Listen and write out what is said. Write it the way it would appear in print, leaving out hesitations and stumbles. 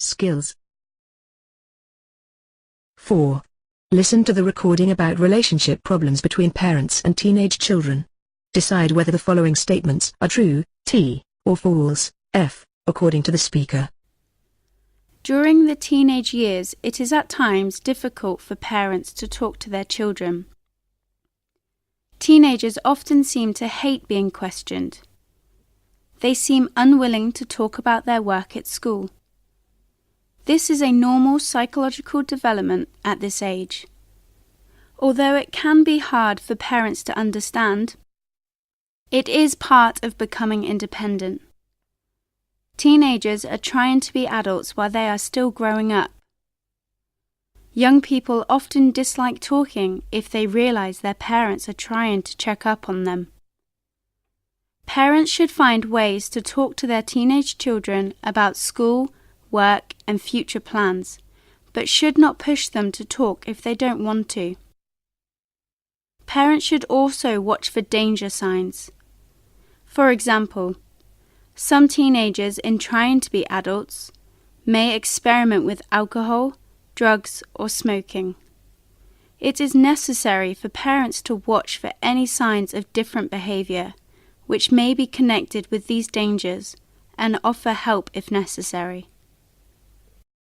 Skills. 4. Listen to the recording about relationship problems between parents and teenage children. Decide whether the following statements are true, T, or false, F, according to the speaker. During the teenage years, it is at times difficult for parents to talk to their children. Teenagers often seem to hate being questioned. They seem unwilling to talk about their work at school. This is a normal psychological development at this age. Although it can be hard for parents to understand, it is part of becoming independent. Teenagers are trying to be adults while they are still growing up. Young people often dislike talking if they realize their parents are trying to check up on them. Parents should find ways to talk to their teenage children about school, work, and future plans, but should not push them to talk if they don't want to. Parents should also watch for danger signs. For example, some teenagers in trying to be adults may experiment with alcohol, drugs, or smoking. It is necessary for parents to watch for any signs of different behavior, which may be connected with these dangers, and offer help if necessary.